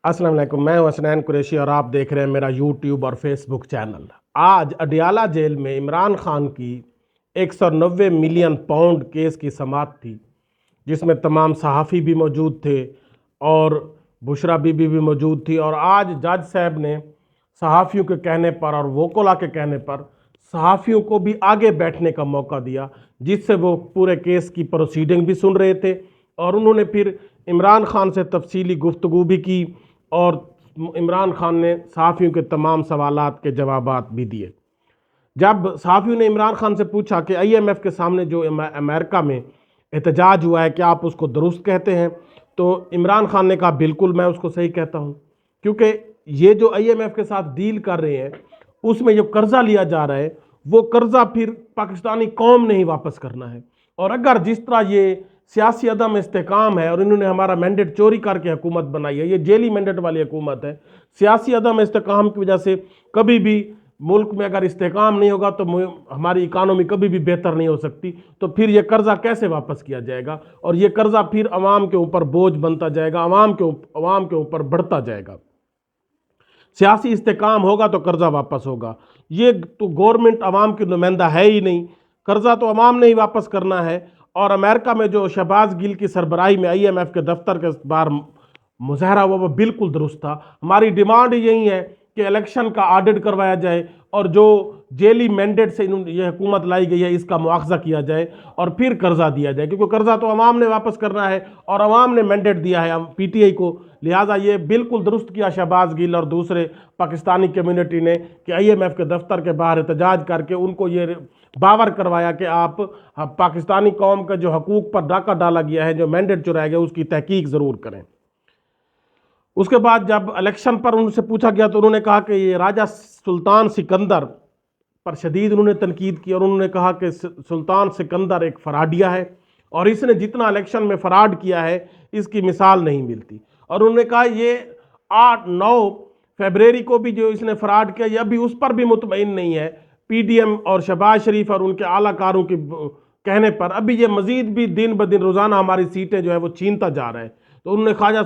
अस्सलाम वालेकुम, मैं हूं हसनैन कुरैशी और आप देख रहे हैं मेरा यूट्यूब और फेसबुक चैनल। आज अडियाला जेल में इमरान खान की 190 मिलियन पाउंड केस की समाअत थी, जिसमें तमाम सहाफ़ी भी मौजूद थे और बुशरा बीबी भी मौजूद थी। और आज जज साहब ने सहाफ़ियों के कहने पर और वोकला के कहने पर सहाफ़ियों को भी आगे बैठने का मौका दिया, जिससे वो पूरे केस की प्रोसीडिंग भी सुन रहे थे और उन्होंने फिर इमरान खान से तफसीली गुफ्तगू भी की और इमरान खान ने सहाफ़ियों के तमाम सवालात के जवाबात भी दिए। जब सहाफ़ियों ने इमरान खान से पूछा कि IMF के सामने जो अमेरिका में एहतजाज हुआ है, क्या आप उसको दुरुस्त कहते हैं, तो इमरान खान ने कहा बिल्कुल मैं उसको सही कहता हूँ, क्योंकि ये जो IMF के साथ डील कर रहे हैं उसमें जो कर्ज़ा लिया जा रहा है वो कर्ज़ा फिर पाकिस्तानी कौम ने ही वापस करना है। और अगर जिस तरह ये सियासी अदम इस्तेकाम है और इन्होंने हमारा मैंडेट चोरी करके हुकूमत बनाई है, ये जेली मैंडेट वाली हुकूमत है, सियासी अदम इस्तेकाम की वजह से कभी भी मुल्क में अगर इस्तेकाम नहीं होगा तो हमारी इकानमी कभी भी बेहतर नहीं हो सकती। तो फिर ये कर्ज़ा कैसे वापस किया जाएगा और ये कर्ज़ा फिर अवाम के ऊपर बोझ बनता जाएगा, अवाम के ऊपर बढ़ता जाएगा। सियासी इस्तेकाम होगा तो कर्ज़ा वापस होगा। ये तो गवर्नमेंट अवाम की नुमाइंदा है ही नहीं, कर्ज़ा तो अवाम ने ही वापस करना है। और अमेरिका में जो शहबाज गिल की सरबराही में IMF के दफ्तर के बाहर मुजाहरा हुआ वो बिल्कुल दुरुस्त था। हमारी डिमांड यही है कि इलेक्शन का ऑडिट करवाया जाए और जो जेली मैंडेट से ये हुकूमत लाई गई है इसका मुआवजा किया जाए और फिर कर्ज़ा दिया जाए, क्योंकि कर्ज़ा तो अवाम ने वापस करना है और अवाम ने मैंडेट दिया है PTI को। लिहाजा ये बिल्कुल दुरुस्त किया शहबाज गिल और दूसरे पाकिस्तानी कम्युनिटी ने कि IMF के दफ्तर के बाहर एहतजाज करके उनको ये बावर करवाया कि आप पाकिस्तानी कौम का जो हकूक़ पर डाका डाला गया है, जो मैंडेट चुराया गया, उसकी तहकीक ज़रूर करें। उसके बाद जब इलेक्शन पर उनसे पूछा गया तो उन्होंने कहा कि ये राजा सुल्तान सिकंदर पर शदीद उन्होंने तनकीद की और उन्होंने कहा कि सुल्तान सिकंदर एक फराडिया है और इसने जितना इलेक्शन में फराड किया है इसकी मिसाल नहीं मिलती। और उन्होंने कहा ये 8-9 फरवरी को भी जो इसने फराड किया, ये अभी उस पर भी मुतमईन नहीं है। PDM और शहबाज शरीफ और उनके आलाकारों के कहने पर अभी ये मजीद भी दिन ब दिन रोज़ाना हमारी सीटें जो है वो छीनता जा रहा है। तो उन्होंने राजा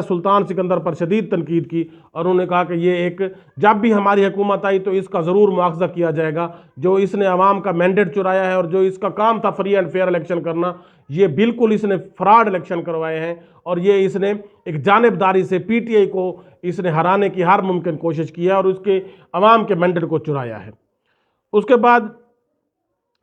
सुल्तान सिकंदर पर शदीद तनकीद की और उन्होंने कहा कि ये एक जब भी हमारी हुकूमत आई तो इसका ज़रूर मुआवजा किया जाएगा। जो इसने अवाम का मैंडेट चुराया है और जो इसका काम था फ्री एंड फेयर इलेक्शन करना, ये बिल्कुल इसने फ्रॉड इलेक्शन करवाए हैं और ये इसने एक जानिबदारी से PTI को इसने हराने की हर मुमकिन कोशिश की है और उसके अवाम के मैंडेट को चुराया है। उसके बाद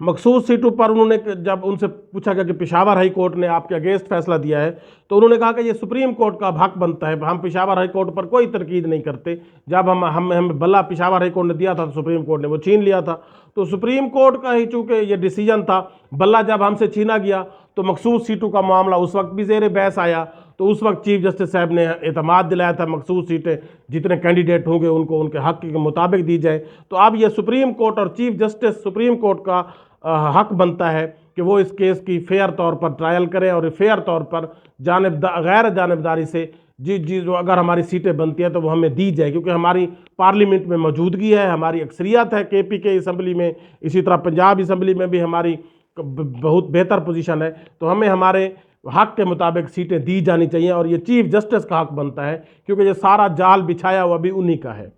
मखसूस सीटों पर उन्होंने जब उनसे पूछा गया कि पेशावर हाई कोर्ट ने आपके अगेंस्ट फैसला दिया है, तो उन्होंने कहा कि ये सुप्रीम कोर्ट का हक बनता है, हम पेशावर हाई कोर्ट पर कोई तनकीद नहीं करते। जब हम बल्ला पेशावर हाई कोर्ट ने दिया था तो सुप्रीम कोर्ट ने वो छीन लिया था, तो सुप्रीम कोर्ट का ही चूँकि ये डिसीजन था, बल्ला जब हमसे छीना गया तो मखसूस सीटों का मामला उस वक्त भी ज़ेर बहस आया। तो उस वक्त चीफ जस्टिस साहब ने एतमाद दिलाया था मखसूस सीटें जितने कैंडिडेट होंगे उनको उनके हक़ के मुताबिक दी जाए। तो अब ये सुप्रीम कोर्ट और चीफ जस्टिस सुप्रीम कोर्ट का हक बनता है कि वो इस केस की फेयर तौर पर ट्रायल करें और फेयर तौर पर गैर जानिबदारी से जो अगर हमारी सीटें बनती हैं तो वो हमें दी जाए, क्योंकि हमारी पार्लियामेंट में मौजूदगी है, हमारी अक्सरियत है KPK असम्बली में, इसी तरह पंजाब असम्बली में भी हमारी बहुत बेहतर पोजीशन है। तो हमें हमारे हक के मुताबिक सीटें दी जानी चाहिए और ये चीफ जस्टिस का हक बनता है, क्योंकि ये सारा जाल बिछाया हुआ भी उन्हीं का है।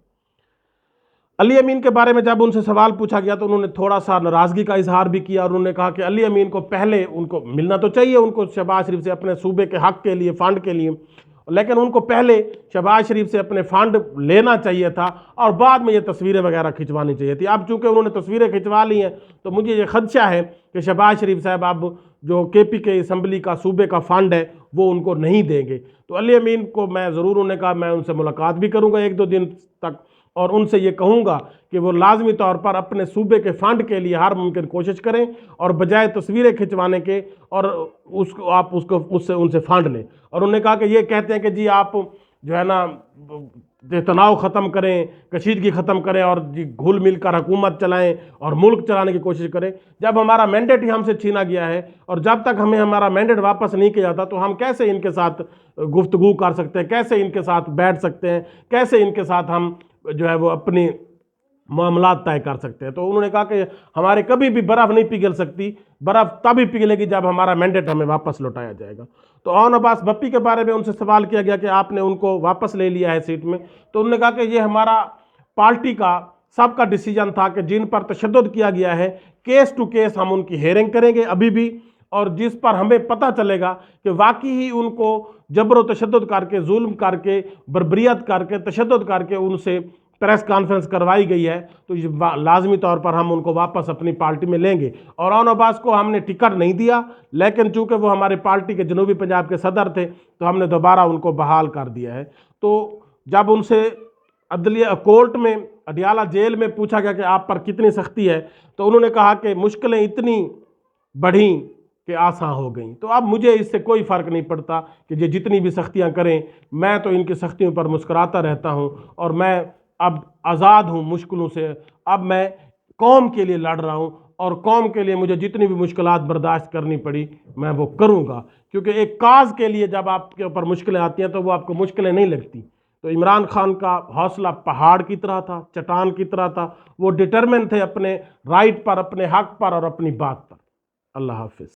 अली अमीन के बारे में जब उनसे सवाल पूछा गया तो उन्होंने थोड़ा सा नाराज़गी का इजहार भी किया और उन्होंने कहा कि अली अमीन को पहले उनको मिलना तो चाहिए उनको शहबाज शरीफ से अपने सूबे के हक़ के लिए, फ़ंड के लिए, लेकिन उनको पहले शहबाज शरीफ से अपने फ़ंड लेना चाहिए था और बाद में ये तस्वीरें वगैरह खिंचवानी चाहिए थी। अब चूँकि उन्होंने तस्वीरें खिंचवा ली हैं तो मुझे ये खदशा है कि शहबाज शरीफ साहब अब जो KPK असम्बली का सूबे का फ़ंड है वो उनको नहीं देंगे। तो अली अमीन को मैं ज़रूर, उन्होंने कहा मैं उनसे मुलाकात भी करूँगा 1-2 दिन तक और उनसे ये कहूँगा कि वो लाजमी तौर पर अपने सूबे के फ़ंड के लिए हर मुमकिन कोशिश करें और बजाय तस्वीरें खिंचवाने के और उससे उनसे फ़ंड लें। और उन्होंने कहा कि ये कहते हैं कि जी आप जो है ना तनाव ख़त्म करें, कशीदगी ख़त्म करें और जी घुल मिल कर हुकूमत चलाएं और मुल्क चलाने की कोशिश करें। जब हमारा मैंडेट ही हमसे छीना गया है और जब तक हमें हमारा मैंडेट वापस नहीं किया जाता तो हम कैसे इनके साथ गुफ्तगू कर सकते हैं, कैसे इनके साथ बैठ सकते हैं, कैसे इनके साथ हम जो है वो अपनी معاملات طے کر سکتے ہیں۔ تو انہوں نے کہا کہ ہمارے کبھی بھی برف نہیں پگھل سکتی، برف تبھی پگھلے گی جب ہمارا مینڈیٹ ہمیں واپس لوٹایا جائے گا۔ تو اون عباس بپی کے بارے میں ان سے سوال کیا گیا کہ آپ نے ان کو واپس لے لیا ہے سیٹ میں، تو انہوں نے کہا کہ یہ ہمارا پارٹی کا سب کا ڈیسیجن تھا کہ جن پر تشدد کیا گیا ہے کیس ٹو کیس ہم ان کی ہیئرنگ کریں گے ابھی بھی، اور جس پر ہمیں پتہ چلے گا کہ واقعی ہی ان کو جبر و تشدد کر کے، ظلم کر کے، بربریت کر کے، تشدد کر کے ان سے پریس کانفرنس کروائی گئی ہے، تو لازمی طور پر ہم ان کو واپس اپنی پارٹی میں لیں گے۔ اور اون عباس کو ہم نے ٹکٹ نہیں دیا، لیکن چونکہ وہ ہمارے پارٹی کے جنوبی پنجاب کے صدر تھے تو ہم نے دوبارہ ان کو بحال کر دیا ہے۔ تو جب ان سے عدلیہ کورٹ میں اڈیالہ جیل میں پوچھا گیا کہ آپ پر کتنی سختی ہے، تو انہوں نے کہا کہ مشکلیں اتنی بڑھیں کہ آسان ہو گئیں۔ تو اب مجھے اس سے کوئی فرق نہیں پڑتا کہ یہ جتنی بھی سختیاں کریں، میں تو ان کی سختیوں پر مسکراتا رہتا ہوں، اور میں اب آزاد ہوں مشکلوں سے۔ اب میں قوم کے لیے لڑ رہا ہوں، اور قوم کے لیے مجھے جتنی بھی مشکلات برداشت کرنی پڑی میں وہ کروں گا، کیونکہ ایک کاز کے لیے جب آپ کے اوپر مشکلیں آتی ہیں تو وہ آپ کو مشکلیں نہیں لگتی۔ تو عمران خان کا حوصلہ پہاڑ کی طرح تھا، چٹان کی طرح تھا، وہ ڈٹرمن تھے اپنے رائٹ پر، اپنے حق پر اور اپنی بات پر۔ اللہ حافظ۔